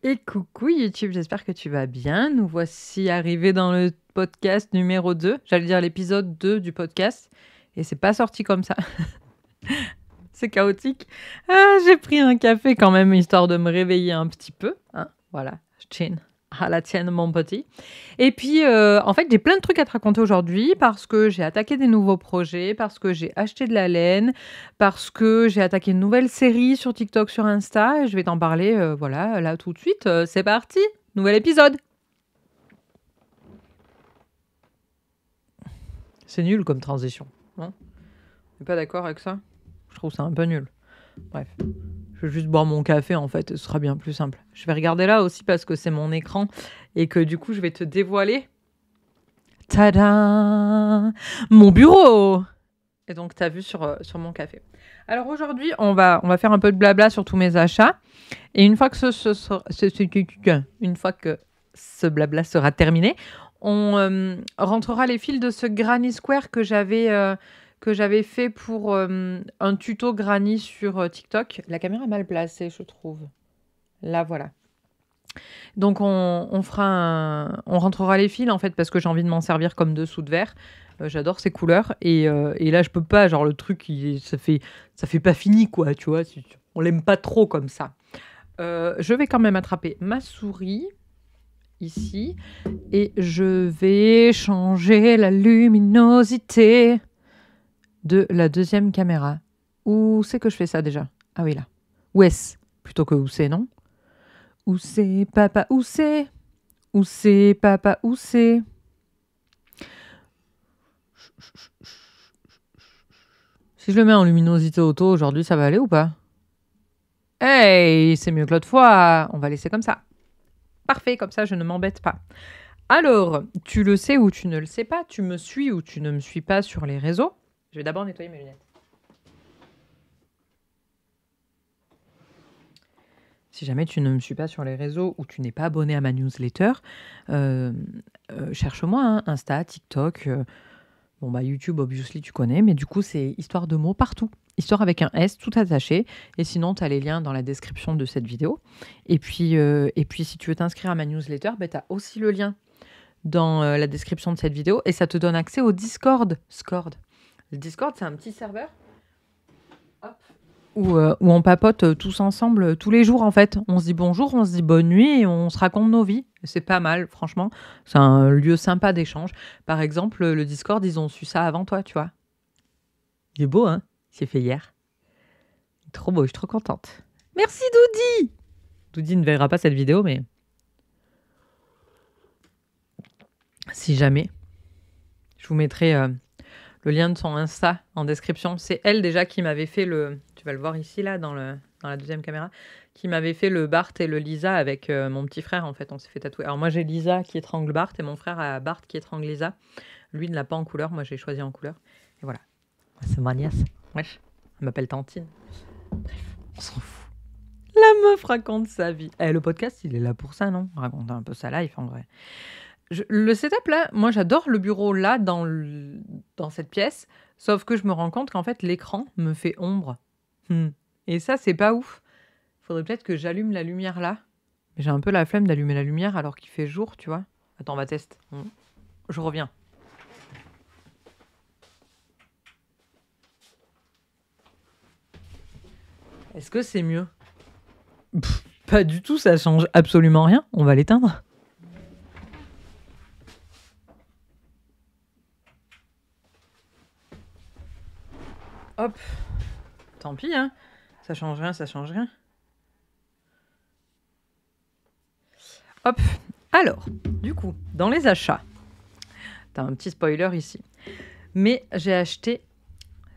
Et coucou YouTube, j'espère que tu vas bien. Nous voici arrivés dans le podcast numéro 2. J'allais dire l'épisode 2 du podcast. Et c'est pas sorti comme ça. C'est chaotique. J'ai pris un café quand même, histoire de me réveiller un petit peu. Hein, voilà, chin. À la tienne, mon petit. Et puis, en fait, j'ai plein de trucs à te raconter aujourd'hui parce que j'ai attaqué des nouveaux projets, parce que j'ai acheté de la laine, parce que j'ai attaqué une nouvelle série sur TikTok, sur Insta. Et je vais t'en parler, voilà, là tout de suite. C'est parti, nouvel épisode. C'est nul comme transition. Non, t'es pas d'accord avec ça? Je trouve ça un peu nul. Bref. Je vais juste boire mon café en fait, ce sera bien plus simple. Je vais regarder là aussi parce que c'est mon écran et que du coup je vais te dévoiler. Tada! Mon bureau! Et donc tu as vu sur mon café. Alors aujourd'hui, on va faire un peu de blabla sur tous mes achats. Et une fois que une fois que ce blabla sera terminé, on rentrera les fils de ce Granny Square que j'avais fait pour un tuto Granny sur TikTok. La caméra est mal placée, je trouve. Là, voilà. Donc, on rentrera les fils, en fait, parce que j'ai envie de m'en servir comme dessous de verre. J'adore ces couleurs. Et là, je peux pas, genre, le truc, ça fait pas fini, quoi, tu vois. On l'aime pas trop comme ça. Je vais quand même attraper ma souris ici et je vais changer la luminosité de la deuxième caméra. Où c'est que je fais ça déjà? Ah oui, là. Où est-ce? Plutôt que où c'est, non? Où c'est, papa, où c'est? Où c'est, papa, où c'est? Si je le mets en luminosité auto aujourd'hui, ça va aller ou pas? Hey, c'est mieux que l'autre fois. On va laisser comme ça. Parfait, comme ça je ne m'embête pas. Alors, tu le sais ou tu ne le sais pas, tu me suis ou tu ne me suis pas sur les réseaux. Je vais d'abord nettoyer mes lunettes. Si jamais tu ne me suis pas sur les réseaux ou tu n'es pas abonné à ma newsletter, euh, cherche-moi, hein, Insta, TikTok, bon bah YouTube, obviously, tu connais, mais du coup, c'est histoire de mots partout. Histoire avec un S, tout attaché. Et sinon, tu as les liens dans la description de cette vidéo. Et puis si tu veux t'inscrire à ma newsletter, bah, tu as aussi le lien dans la description de cette vidéo et ça te donne accès au Discord. Le Discord, c'est un petit serveur où on papote tous ensemble tous les jours en fait. On se dit bonjour, on se dit bonne nuit et on se raconte nos vies. C'est pas mal, franchement. C'est un lieu sympa d'échange. Par exemple, le Discord, ils ont su ça avant toi, tu vois. Il est beau, hein? C'est fait hier. Trop beau, je suis trop contente. Merci Doudi! Doudi ne verra pas cette vidéo, mais si jamais, je vous mettrai le lien de son Insta en description. C'est elle déjà qui m'avait fait le... Tu vas le voir ici, là, dans la deuxième caméra. Qui m'avait fait le Bart et le Lisa avec mon petit frère, en fait. On s'est fait tatouer. Alors moi, j'ai Lisa qui étrangle Bart et mon frère a Bart qui étrangle Lisa. Lui ne l'a pas en couleur. Moi, j'ai choisi en couleur. Et voilà. C'est ma nièce. Wesh. Elle m'appelle Tantine. Bref, on s'en fout. La meuf raconte sa vie. Le podcast, il est là pour ça, non? Raconte un peu sa life, en vrai. Le setup là, moi j'adore le bureau là dans cette pièce, sauf que je me rends compte qu'en fait l'écran me fait ombre. Et ça c'est pas ouf. Faudrait peut-être que j'allume la lumière là. Mais j'ai un peu la flemme d'allumer la lumière alors qu'il fait jour, tu vois. Attends, on va tester. Je reviens. Est-ce que c'est mieux? Pas du tout, ça change absolument rien. On va l'éteindre. Hop. Tant pis, hein. Ça change rien, ça change rien. Hop. Alors, du coup, dans les achats, t'as un petit spoiler ici. Mais j'ai acheté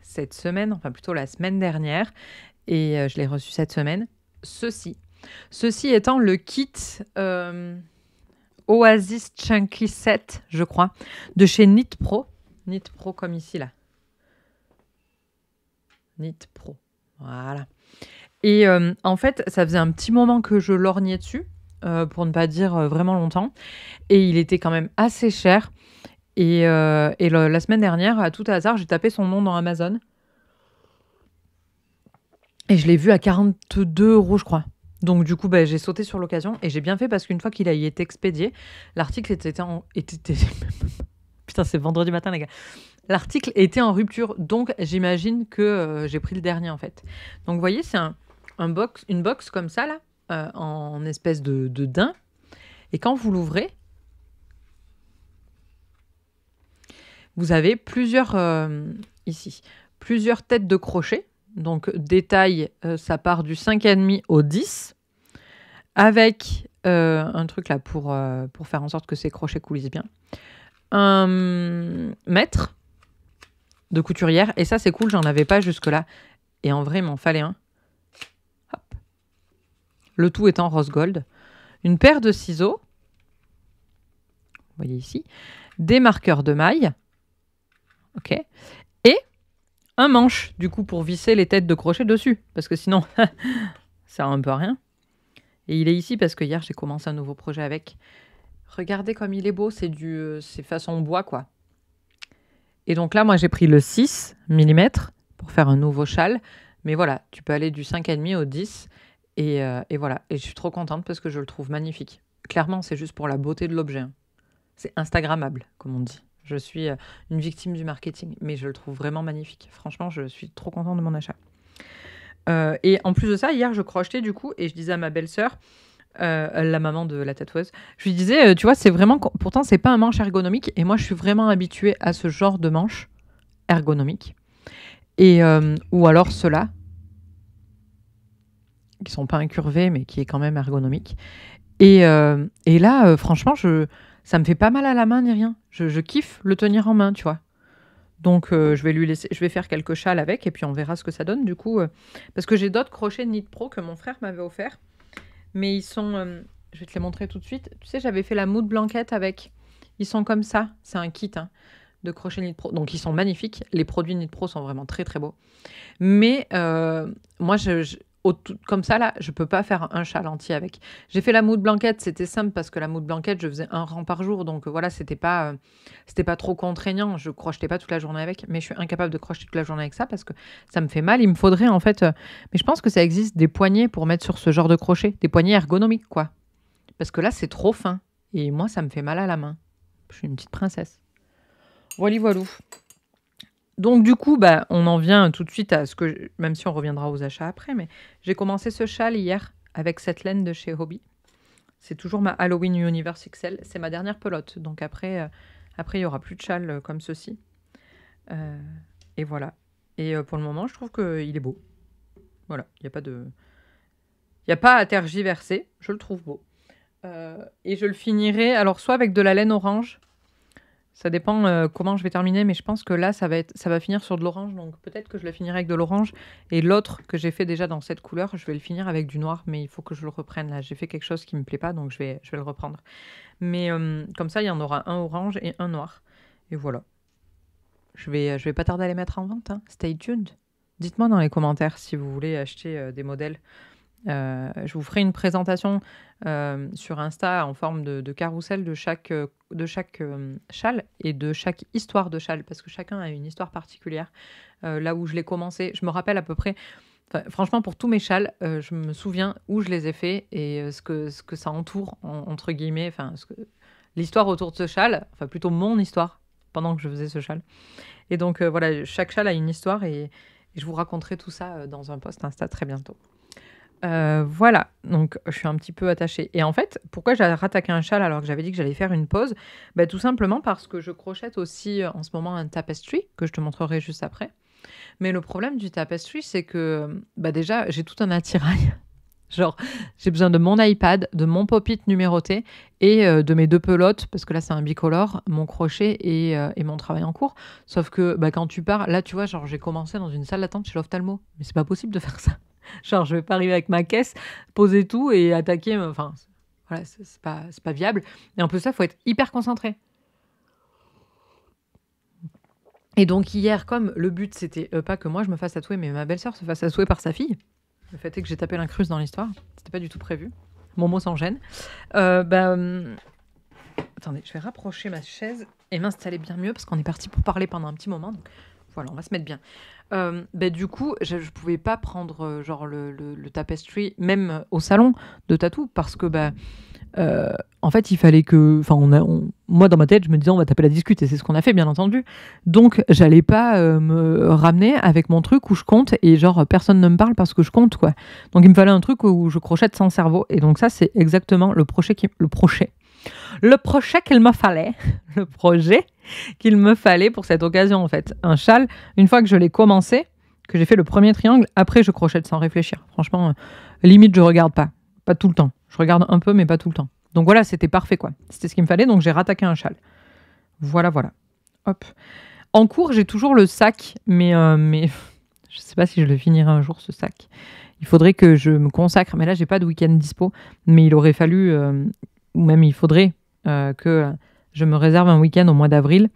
cette semaine, enfin plutôt la semaine dernière, et je l'ai reçu cette semaine, ceci. Ceci étant le kit Oasis Chunky Set, je crois, de chez Knit Pro. Knit Pro comme ici, là. Knit Pro. Voilà. Et en fait, ça faisait un petit moment que je lorgnais dessus, pour ne pas dire vraiment longtemps. Et il était quand même assez cher. Et la semaine dernière, à tout hasard, j'ai tapé son nom dans Amazon. Et je l'ai vu à 42 €, je crois. Donc du coup, bah, j'ai sauté sur l'occasion et j'ai bien fait parce qu'une fois qu'il a été expédié, l'article était putain, c'est vendredi matin, les gars. L'article était en rupture, donc j'imagine que j'ai pris le dernier en fait. Donc vous voyez, c'est une box comme ça là, en espèce de daim. Et quand vous l'ouvrez, vous avez plusieurs têtes de crochet. Donc détail, ça part du 5,5 au 10, avec un truc là pour faire en sorte que ces crochets coulissent bien. Un mètre de couturière, et ça c'est cool, j'en avais pas jusque là, et en vrai il m'en fallait un. Hop. Le tout étant rose gold. Une paire de ciseaux, vous voyez ici, des marqueurs de maille, ok, et un manche du coup pour visser les têtes de crochet dessus, parce que sinon ça sert un peu à rien. Et il est ici parce que hier j'ai commencé un nouveau projet avec. Regardez comme il est beau, c'est façon bois quoi. Et donc là, moi, j'ai pris le 6 mm pour faire un nouveau châle. Mais voilà, tu peux aller du 5,5 au 10. Et voilà. Et je suis trop contente parce que je le trouve magnifique. Clairement, c'est juste pour la beauté de l'objet. C'est Instagrammable, comme on dit. Je suis une victime du marketing, mais je le trouve vraiment magnifique. Franchement, je suis trop contente de mon achat. Et en plus de ça, hier, je crochetais du coup, et je disais à ma belle-sœur, la maman de la tatoueuse. Je lui disais, tu vois, c'est vraiment... Pourtant, c'est pas un manche ergonomique. Et moi, je suis vraiment habituée à ce genre de manche ergonomique. Et, ou alors ceux-là, qui sont pas incurvés, mais qui est quand même ergonomique. Et là, franchement, ça me fait pas mal à la main ni rien. Je kiffe le tenir en main, tu vois. Donc, je vais faire quelques châles avec, et puis on verra ce que ça donne, du coup. Parce que j'ai d'autres crochets Knit Pro que mon frère m'avait offert. Mais ils sont... je vais te les montrer tout de suite. Tu sais, j'avais fait la mood blanquette avec. Ils sont comme ça. C'est un kit de crochet Knit Pro. Donc, ils sont magnifiques. Les produits Knit Pro sont vraiment très, très beaux. Mais moi, comme ça, là, je peux pas faire un châle entier avec. J'ai fait la mood blanquette. C'était simple parce que la mood blanquette, je faisais un rang par jour. Donc, voilà, c'était pas trop contraignant. Je crochetais pas toute la journée avec. Mais je suis incapable de crocheter toute la journée avec ça parce que ça me fait mal. Il me faudrait, en fait... mais je pense que ça existe des poignées pour mettre sur ce genre de crochet. Des poignées ergonomiques, quoi. Parce que là, c'est trop fin. Et moi, ça me fait mal à la main. Je suis une petite princesse. Voilà, voilou. Donc du coup, bah, on en vient tout de suite à ce que, même si on reviendra aux achats après, mais j'ai commencé ce châle hier avec cette laine de chez Hobby. C'est toujours ma Halloween Universe XL. C'est ma dernière pelote. Donc après, il n'y aura plus de châle comme ceci. Et voilà. Et pour le moment, je trouve qu'il est beau. Voilà, il n'y a pas à tergiverser. Je le trouve beau. Et je le finirai, alors soit avec de la laine orange. Ça dépend comment je vais terminer, mais je pense que là, ça va finir sur de l'orange. Donc peut-être que je le finirai avec de l'orange. Et l'autre que j'ai fait déjà dans cette couleur, je vais le finir avec du noir. Mais il faut que je le reprenne. Là, j'ai fait quelque chose qui ne me plaît pas, donc je vais le reprendre. Mais comme ça, il y en aura un orange et un noir. Et voilà. Je vais pas tarder à les mettre en vente. Stay tuned. Dites-moi dans les commentaires si vous voulez acheter des modèles. Je vous ferai une présentation sur Insta en forme de carrousel de chaque châle et de chaque histoire de châle, parce que chacun a une histoire particulière. Là où je l'ai commencé, je me rappelle à peu près, franchement pour tous mes châles, je me souviens où je les ai faits et ce que ça entoure, entre guillemets, l'histoire autour de ce châle, enfin plutôt mon histoire pendant que je faisais ce châle. Et donc voilà, chaque châle a une histoire et je vous raconterai tout ça dans un post Insta très bientôt. Voilà, donc je suis un petit peu attachée. Et en fait, pourquoi j'ai rattaqué un châle alors que j'avais dit que j'allais faire une pause? Tout simplement parce que je crochette aussi en ce moment un tapestry, que je te montrerai juste après. Mais le problème du tapestry, c'est que déjà, j'ai tout un attirail. Genre, j'ai besoin de mon iPad, de mon pop-it numéroté et de mes 2 pelotes, parce que là, c'est un bicolore, mon crochet et mon travail en cours. Sauf que quand tu pars, là, tu vois, genre, j'ai commencé dans une salle d'attente chez l'ophtalmo. Mais c'est pas possible de faire ça. Genre, je vais pas arriver avec ma caisse, poser tout et attaquer. Enfin, voilà, c'est pas viable. Et en plus, ça, il faut être hyper concentré. Et donc, hier, comme le but, c'était pas que moi je me fasse tatouer, mais ma belle-sœur se fasse tatouer par sa fille. Le fait est que j'ai tapé l'incruste dans l'histoire. C'était pas du tout prévu. Mon mot sans gêne. Attendez, je vais rapprocher ma chaise et m'installer bien mieux parce qu'on est parti pour parler pendant un petit moment. Donc, Voilà, on va se mettre bien. Du coup, je pouvais pas prendre genre le tapestry, même au salon de tatou, parce que en fait, il fallait que. Enfin, moi, dans ma tête, je me disais, on va taper la discute, et c'est ce qu'on a fait, bien entendu. Donc, j'allais pas me ramener avec mon truc où je compte, et genre, personne ne me parle parce que je compte, quoi. Donc, il me fallait un truc où je crochette sans cerveau. Et donc, ça, c'est exactement le projet qu'il me fallait. Le projet qu'il me fallait pour cette occasion, en fait. Un châle, une fois que je l'ai commencé, que j'ai fait le premier triangle, après, je crochette sans réfléchir. Franchement, limite, je regarde pas. Pas tout le temps. Je regarde un peu, mais pas tout le temps. Donc voilà, c'était parfait, quoi. C'était ce qu'il me fallait, donc j'ai rattaqué un châle. Voilà, voilà. Hop. En cours, j'ai toujours le sac, mais je sais pas si je le finirai un jour, ce sac. Il faudrait que je me consacre, mais là, j'ai pas de week-end dispo, mais il aurait fallu, ou même il faudrait que je me réserve un week-end au mois d'avril.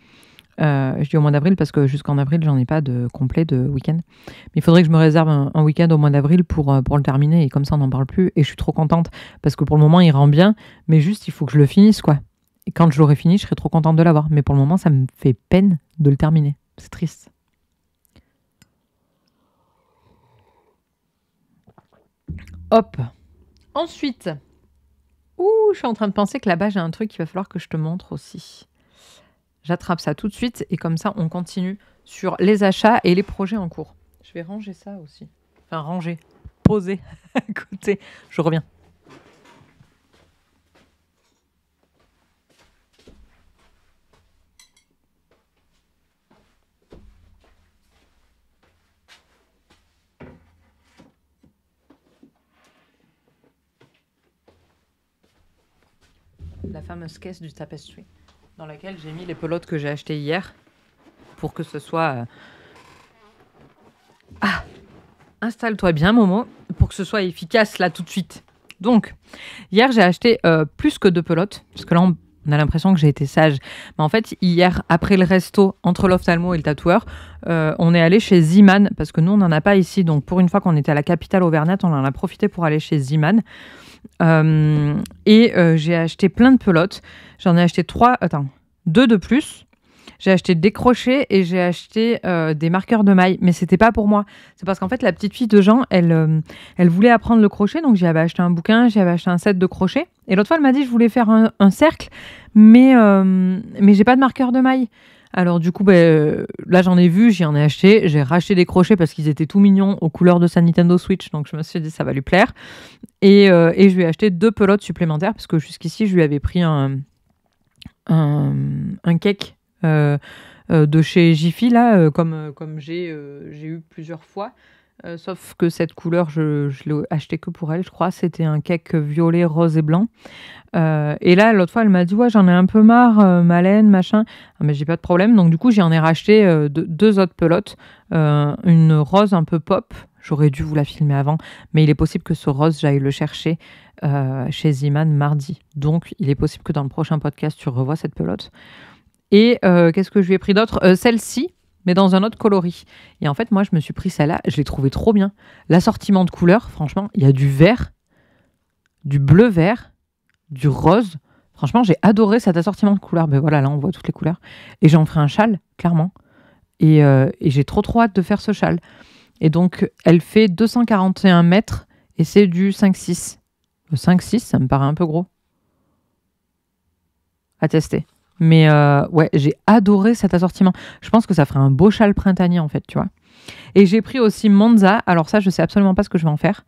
Je dis au mois d'avril parce que jusqu'en avril, j'en ai pas de complet de week-end. Mais il faudrait que je me réserve un week-end au mois d'avril pour le terminer, et comme ça, on n'en parle plus. Et je suis trop contente parce que pour le moment, il rend bien, mais juste, il faut que je le finisse, quoi. Et quand je l'aurai fini, je serai trop contente de l'avoir. Mais pour le moment, ça me fait peine de le terminer. C'est triste. Hop. Ensuite, je suis en train de penser que là-bas, j'ai un truc qu'il va falloir que je te montre aussi. J'attrape ça tout de suite et comme ça, on continue sur les achats et les projets en cours. Je vais ranger ça aussi. Enfin, ranger. Poser. Écoutez, je reviens. La fameuse caisse du tapestry dans laquelle j'ai mis les pelotes que j'ai achetées hier pour que ce soit... installe-toi bien, Momo, pour que ce soit efficace là tout de suite. Donc, hier, j'ai acheté plus que 2 pelotes, parce que là, on a l'impression que j'ai été sage. Mais en fait, hier, après le resto, entre l'ophtalmo et le tatoueur, on est allé chez Ziman, parce que nous, on n'en a pas ici. Donc, pour une fois qu'on était à la capitale auvergnate, on en a profité pour aller chez Ziman. J'ai acheté plein de pelotes. J'en ai acheté 2 de plus. J'ai acheté des crochets et j'ai acheté des marqueurs de mailles. Mais c'était pas pour moi. C'est parce qu'en fait, la petite fille de Jean, elle voulait apprendre le crochet. Donc, j'y avais acheté un bouquin, j'y avais acheté un set de crochets. Et l'autre fois, elle m'a dit, je voulais faire un cercle, mais j'ai pas de marqueur de mailles. Alors du coup, là j'en ai vu, j'en ai acheté. J'ai racheté des crochets parce qu'ils étaient tout mignons aux couleurs de sa Nintendo Switch. Donc je me suis dit, ça va lui plaire. Et je lui ai acheté 2 pelotes supplémentaires parce que jusqu'ici, je lui avais pris un cake de chez Jiffy, là, comme j'ai eu plusieurs fois. Sauf que cette couleur, je l'ai acheté que pour elle, je crois. C'était un cake violet, rose et blanc. Et là, l'autre fois, elle m'a dit, ouais, j'en ai un peu marre, Malène, machin. Ah, mais j'ai pas de problème. Donc, du coup, j'en ai racheté 2 autres pelotes. Une rose un peu pop. J'aurais dû vous la filmer avant. Mais il est possible que ce rose, j'aille le chercher chez Ziman mardi. Donc, il est possible que dans le prochain podcast, tu revois cette pelote. Et qu'est-ce que je lui ai pris d'autre ? Celle-ci, mais dans un autre coloris. Et en fait, moi, je me suis pris celle-là. Je l'ai trouvée trop bien. L'assortiment de couleurs, franchement, il y a du vert, du bleu-vert, du rose. Franchement, j'ai adoré cet assortiment de couleurs. Ben voilà, là, on voit toutes les couleurs. Et j'en ferai un châle, clairement. Et j'ai trop hâte de faire ce châle. Et donc, elle fait 241 mètres et c'est du 5,6. 5,6, ça me paraît un peu gros. À tester. Mais ouais, j'ai adoré cet assortiment. Je pense que ça ferait un beau châle printanier, en fait, tu vois. Et j'ai pris aussi Monza. Alors ça, je sais absolument pas ce que je vais en faire.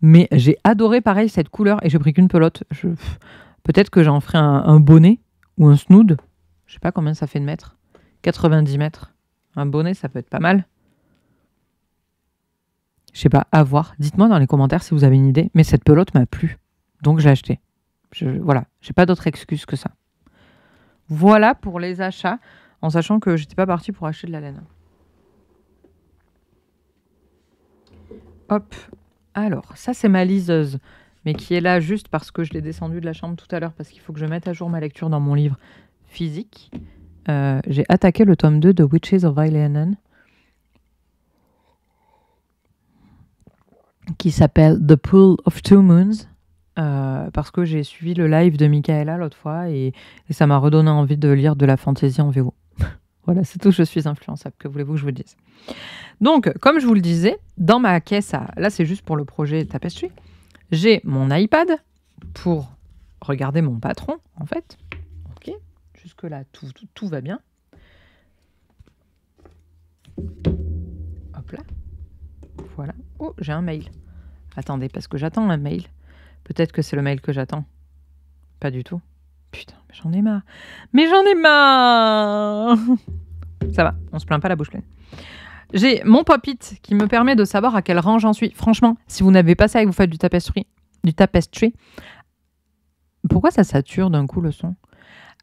Mais j'ai adoré, pareil, cette couleur. Et j'ai pris qu'une pelote. Peut-être que j'en ferai un bonnet ou un snood. Je sais pas combien ça fait de mètres. 90 mètres. Un bonnet, ça peut être pas mal. Je sais pas, à voir. Dites-moi dans les commentaires si vous avez une idée. Mais cette pelote m'a plu. Donc, je l'ai achetée. Voilà, j'ai pas d'autre excuse que ça. Voilà pour les achats, en sachant que j'étais pas partie pour acheter de la laine. Hop. Alors, ça c'est ma liseuse, mais qui est là juste parce que je l'ai descendue de la chambre tout à l'heure, parce qu'il faut que je mette à jour ma lecture dans mon livre physique. J'ai attaqué le tome 2 de Witches of Ileanan, qui s'appelle The Pool of Two Moons. Parce que j'ai suivi le live de Michaela l'autre fois et ça m'a redonné envie de lire de la fantasy en VO. Voilà, c'est tout, je suis influençable, que voulez-vous que je vous dise. Donc, comme je vous le disais, dans ma caisse, là c'est juste pour le projet Tapestry, j'ai mon iPad pour regarder mon patron, en fait. Ok, jusque-là, tout va bien. Hop là. Voilà. Oh, j'ai un mail. Attendez, parce que j'attends un mail. Peut-être que c'est le mail que j'attends. Pas du tout. Putain, mais j'en ai marre. Mais j'en ai marre. Ça va, on se plaint pas la bouche pleine. J'ai mon pop-it qui me permet de savoir à quel rang j'en suis. Franchement, si vous n'avez pas ça et que vous faites du tapestry, pourquoi ça sature d'un coup le son?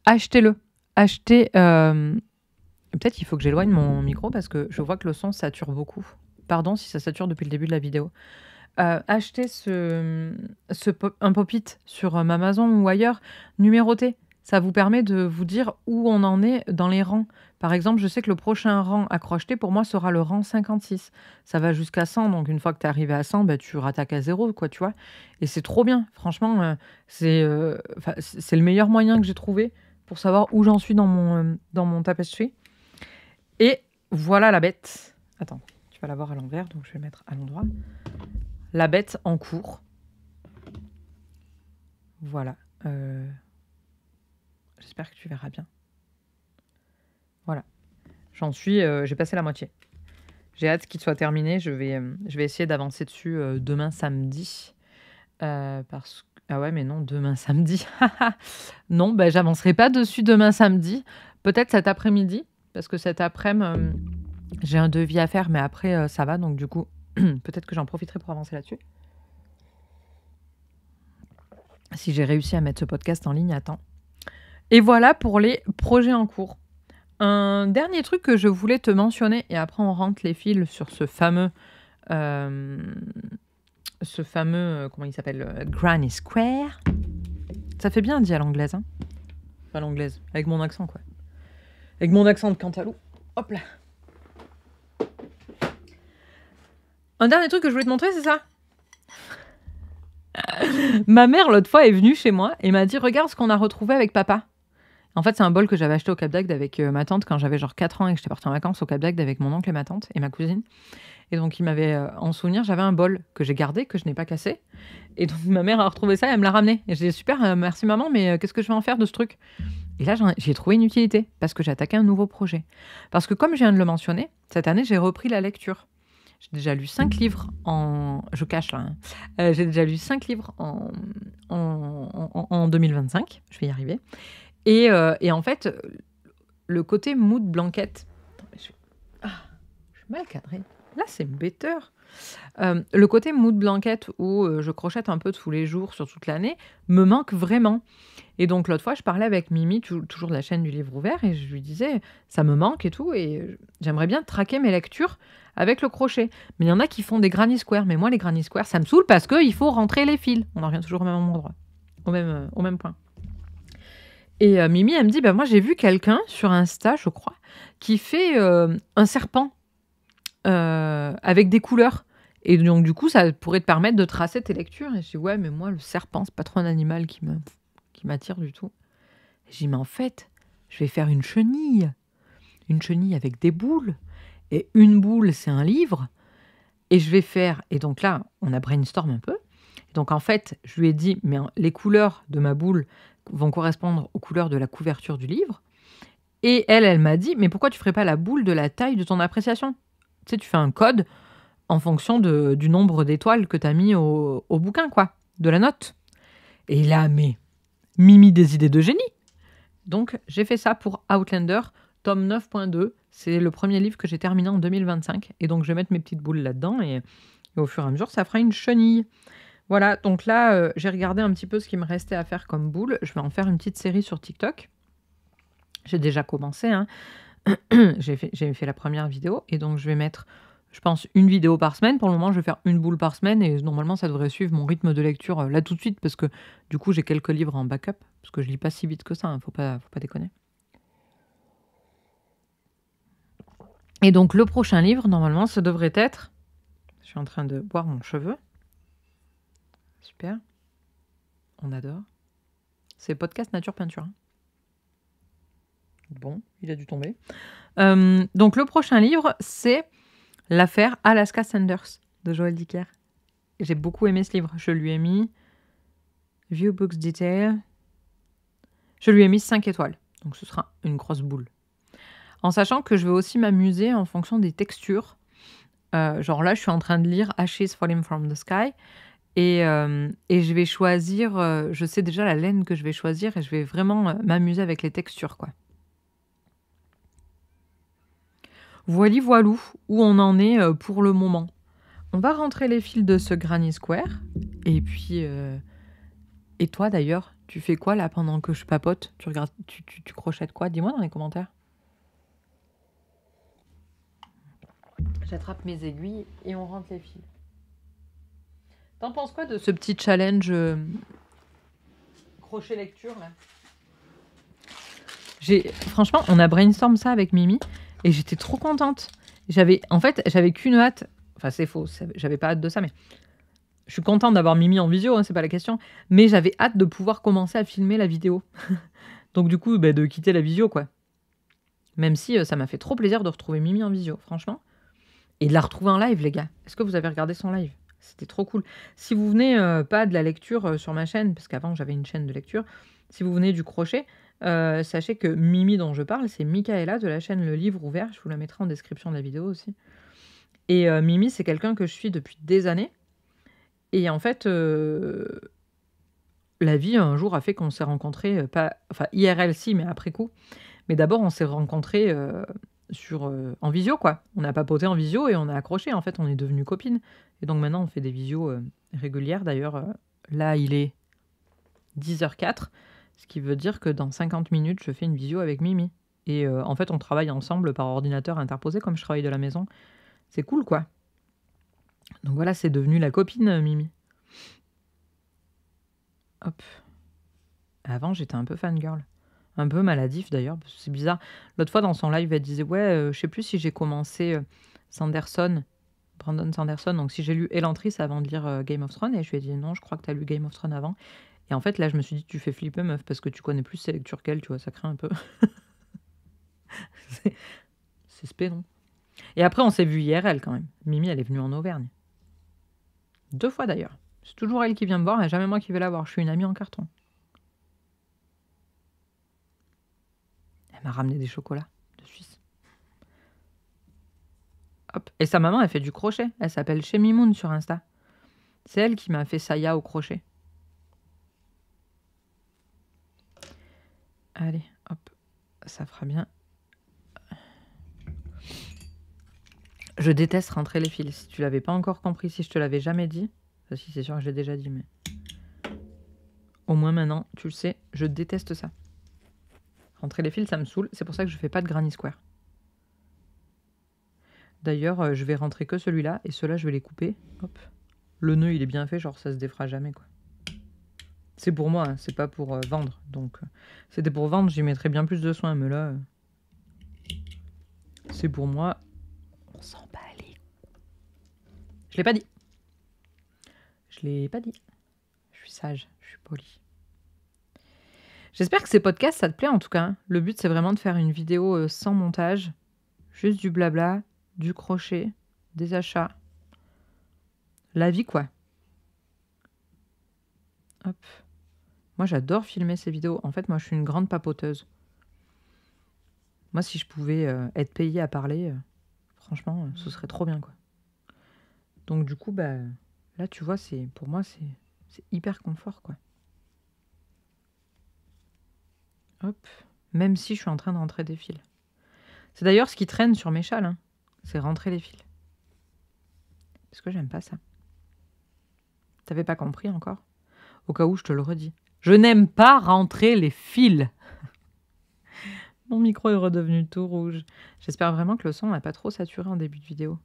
Achetez-le. Achetez. Peut-être qu'il faut que j'éloigne mon micro parce que je vois que le son sature beaucoup. Pardon si ça sature depuis le début de la vidéo. Achetez un pop-it sur Amazon ou ailleurs, numéroté. Ça vous permet de vous dire où on en est dans les rangs. Par exemple, je sais que le prochain rang à crocheter, pour moi, sera le rang 56. Ça va jusqu'à 100, donc une fois que tu es arrivé à 100, bah, tu rattaques à 0, quoi, tu vois. Et c'est trop bien. Franchement, c'est le meilleur moyen que j'ai trouvé pour savoir où j'en suis dans mon tapestry. Et voilà la bête. Attends, tu vas la voir à l'envers, donc je vais mettre à l'endroit. La bête en cours. Voilà. J'espère que tu verras bien. Voilà. J'en suis... j'ai passé la moitié. J'ai hâte qu'il soit terminé. Je vais essayer d'avancer dessus demain samedi. Parce que... Ah ouais, mais non, demain samedi. Non, ben, j'avancerai pas dessus demain samedi. Peut-être cet après-midi. Parce que cet après-midi, j'ai un devis à faire. Mais après, ça va. Donc du coup, peut-être que j'en profiterai pour avancer là-dessus. Si j'ai réussi à mettre ce podcast en ligne à temps. Et voilà pour les projets en cours. Un dernier truc que je voulais te mentionner, et après on rentre les fils sur ce fameux comment il s'appelle, Granny Square. Ça fait bien dit à l'anglaise, hein. Pas l'anglaise, avec mon accent, quoi. Avec mon accent de Cantalou. Hop là. Un dernier truc que je voulais te montrer, c'est ça. Ma mère, l'autre fois, est venue chez moi et m'a dit « Regarde ce qu'on a retrouvé avec papa ». En fait, c'est un bol que j'avais acheté au Cap d'Agde avec ma tante quand j'avais genre 4 ans et que j'étais partie en vacances au Cap d'Agde avec mon oncle et ma tante et ma cousine. Et donc, il m'avait, en souvenir, j'avais un bol que j'ai gardé, que je n'ai pas cassé. Et donc, ma mère a retrouvé ça et elle me l'a ramené. Et j'ai dit, super, merci maman, mais qu'est-ce que je vais en faire de ce truc? Et là, j'ai trouvé une utilité parce que j'ai attaqué un nouveau projet. Parce que comme je viens de le mentionner, cette année, j'ai repris la lecture. J'ai déjà lu 5 livres en... Je cache là. Hein. J'ai déjà lu 5 livres en 2025. Je vais y arriver. Et en fait, le côté mood blanquette... Attends, mais je suis mal cadrée. Là, c'est better. Le côté mood blanquette où je crochette un peu tous les jours sur toute l'année me manque vraiment. Et donc, l'autre fois, je parlais avec Mimi, toujours de la chaîne du livre ouvert, et je lui disais, ça me manque et tout, et j'aimerais bien traquer mes lectures avec le crochet. Mais il y en a qui font des granny squares. Mais moi, les granny squares, ça me saoule parce qu'il faut rentrer les fils. On en revient toujours au même endroit, au même point. Et Mimi, elle me dit, bah, moi, j'ai vu quelqu'un sur Insta, je crois, qui fait un serpent avec des couleurs. Et donc, du coup, ça pourrait te permettre de tracer tes lectures. Et je dis, ouais, mais moi, le serpent, c'est pas trop un animal qui m'attire du tout. Et je dis, mais en fait, je vais faire une chenille. Une chenille avec des boules. Et une boule, c'est un livre. Et je vais faire... Et donc là, on a brainstorm un peu. Donc, en fait, je lui ai dit, mais les couleurs de ma boule vont correspondre aux couleurs de la couverture du livre. Et elle m'a dit, mais pourquoi tu ferais pas la boule de la taille de ton appréciation? Tu sais, tu fais un code en fonction du nombre d'étoiles que tu as mis au bouquin, quoi, de la note. Et là, mais Mimi des idées de génie. Donc, j'ai fait ça pour Outlander, tome 9.2. C'est le premier livre que j'ai terminé en 2025. Et donc, je vais mettre mes petites boules là-dedans et au fur et à mesure, ça fera une chenille. Voilà, donc là, j'ai regardé un petit peu ce qui me restait à faire comme boule. Je vais en faire une petite série sur TikTok. J'ai déjà commencé, hein. J'ai fait la première vidéo et donc je vais mettre, je pense, une vidéo par semaine. Pour le moment, je vais faire une boule par semaine et normalement, ça devrait suivre mon rythme de lecture là tout de suite parce que du coup, j'ai quelques livres en backup parce que je lis pas si vite que ça, hein, faut pas déconner. Et donc, le prochain livre, normalement, ça devrait être... Je suis en train de boire mon cheveu. Super. On adore. C'est podcast nature peinture. Hein. Bon, il a dû tomber. Donc le prochain livre, c'est L'affaire Alaska Sanders de Joël Dicker. J'ai beaucoup aimé ce livre. Je lui ai mis View Books Detail. Je lui ai mis 5 étoiles. Donc ce sera une grosse boule. En sachant que je vais aussi m'amuser en fonction des textures. Genre là, je suis en train de lire Ashes Falling from the Sky. Et je vais choisir, je sais déjà la laine que je vais choisir et je vais vraiment m'amuser avec les textures, quoi. Voili voilou, où on en est pour le moment. On va rentrer les fils de ce Granny Square. Et puis, et toi d'ailleurs, tu fais quoi là pendant que je papote? Tu regardes, tu crochettes quoi? Dis-moi dans les commentaires. J'attrape mes aiguilles et on rentre les fils. T'en penses quoi de ce petit challenge crochet lecture là? Franchement, on a brainstorm ça avec Mimi et j'étais trop contente. J'avais qu'une hâte. Enfin, c'est faux, j'avais pas hâte de ça, mais je suis contente d'avoir Mimi en visio, hein, c'est pas la question. Mais j'avais hâte de pouvoir commencer à filmer la vidéo. Donc du coup, de quitter la visio, quoi. Même si ça m'a fait trop plaisir de retrouver Mimi en visio, franchement. Et de la retrouver en live, les gars. Est-ce que vous avez regardé son live? C'était trop cool. Si vous venez pas de la lecture sur ma chaîne, parce qu'avant j'avais une chaîne de lecture, si vous venez du crochet, sachez que Mimi dont je parle, c'est Michaela de la chaîne Le Livre Ouvert. Je vous la mettrai en description de la vidéo aussi. Et Mimi, c'est quelqu'un que je suis depuis des années. Et en fait, la vie un jour a fait qu'on s'est rencontrés, pas, enfin IRL si, mais après coup. Mais d'abord, on s'est rencontrés en visio, quoi. On a papoté en visio et on a accroché. En fait, on est devenues copines. Et donc maintenant, on fait des visios régulières. D'ailleurs, là, il est 10h04, ce qui veut dire que dans 50 minutes, je fais une visio avec Mimi. Et en fait, on travaille ensemble par ordinateur interposé, comme je travaille de la maison. C'est cool, quoi. Donc voilà, c'est devenu la copine, Mimi. Hop. Avant, j'étais un peu fangirl. Un peu maladif, d'ailleurs, parce que c'est bizarre. L'autre fois, dans son live, elle disait « Ouais, je sais plus si j'ai commencé Brandon Sanderson, donc si j'ai lu Elantris avant de lire Game of Thrones. » Et je lui ai dit « Non, je crois que tu as lu Game of Thrones avant. » Et en fait, là, je me suis dit « Tu fais flipper, meuf, parce que tu connais plus ses lectures qu'elle, tu vois, ça craint un peu. » C'est spé, non? Et après, on s'est vu IRL, quand même. Mimi, elle est venue en Auvergne. 2 fois, d'ailleurs. C'est toujours elle qui vient me voir, et jamais moi qui vais la voir. Je suis une amie en carton. Elle m'a ramené des chocolats de Suisse. Hop. Et sa maman, elle fait du crochet. Elle s'appelle Chemimoun sur Insta. C'est elle qui m'a fait Saya au crochet. Allez, hop. Ça fera bien. Je déteste rentrer les fils. Si tu l'avais pas encore compris, si je te l'avais jamais dit. Enfin, si, c'est sûr que je l'ai déjà dit, mais... Au moins maintenant, tu le sais, je déteste ça. Rentrer les fils, ça me saoule. C'est pour ça que je fais pas de Granny Square. D'ailleurs, je vais rentrer que celui-là. Et ceux-là, je vais les couper. Hop. Le nœud, il est bien fait. Genre, ça se défera jamais, quoi. C'est pour moi, hein, c'est pas pour vendre. Donc, c'était pour vendre, j'y mettrais bien plus de soin. Mais là, c'est pour moi. On s'en bat les... Je l'ai pas dit. Je l'ai pas dit. Je suis sage, je suis polie. J'espère que ces podcasts, ça te plaît en tout cas. Hein. Le but, c'est vraiment de faire une vidéo sans montage. Juste du blabla, du crochet, des achats. La vie, quoi. Hop. Moi, j'adore filmer ces vidéos. En fait, moi, je suis une grande papoteuse. Moi, si je pouvais être payée à parler, franchement, ce serait trop bien, quoi. Donc, du coup, bah, là, tu vois, pour moi, c'est hyper confort, quoi. Hop. Même si je suis en train de rentrer des fils. C'est d'ailleurs ce qui traîne sur mes châles. Hein. C'est rentrer les fils. Parce que j'aime pas ça. T'avais pas compris encore? Au cas où, je te le redis. Je n'aime pas rentrer les fils. Mon micro est redevenu tout rouge. J'espère vraiment que le son n'a pas trop saturé en début de vidéo.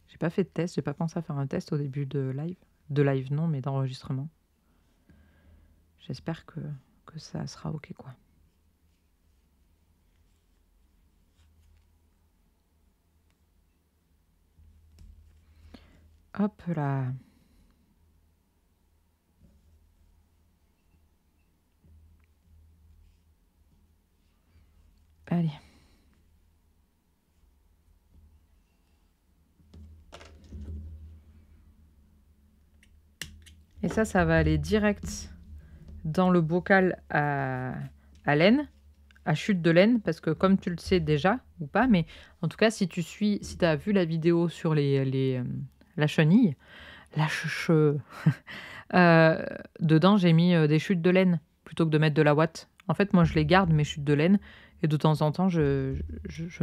J'ai pas fait de test, j'ai pas pensé à faire un test au début de live. De live non, mais d'enregistrement. J'espère que ça sera ok, quoi. Hop là. Allez. Et ça va aller direct dans le bocal à laine, à chute de laine, parce que comme tu le sais déjà, ou pas, mais en tout cas, si tu as vu la vidéo sur la chenille, dedans, j'ai mis des chutes de laine, plutôt que de mettre de la ouate. En fait, moi, je les garde, mes chutes de laine, et de temps en temps, je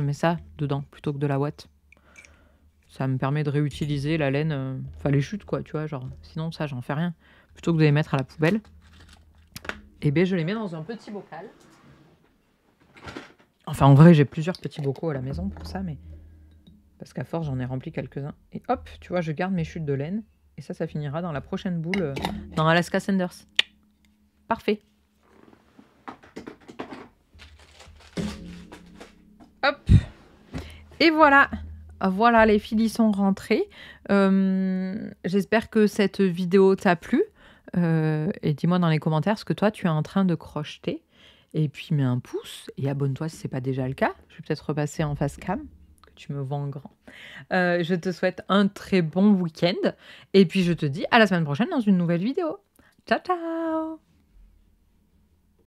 mets ça dedans, plutôt que de la ouate. Ça me permet de réutiliser la laine, enfin les chutes, quoi, tu vois, genre, sinon ça, j'en fais rien. Plutôt que de les mettre à la poubelle, et bien, je les mets dans un petit bocal. Enfin, en vrai, j'ai plusieurs petits bocaux à la maison pour ça, mais... Parce qu'à force, j'en ai rempli quelques-uns. Et hop, tu vois, je garde mes chutes de laine. Et ça finira dans la prochaine boule, dans Alaska Sanders. Parfait. Hop. Et voilà. Voilà, les fils sont rentrés. J'espère que cette vidéo t'a plu. Et dis-moi dans les commentaires ce que toi, tu es en train de crocheter. Et puis, mets un pouce et abonne-toi si ce n'est pas déjà le cas. Je vais peut-être repasser en face cam, que tu me vois en grand. Je te souhaite un très bon week-end. Et puis, je te dis à la semaine prochaine dans une nouvelle vidéo. Ciao, ciao!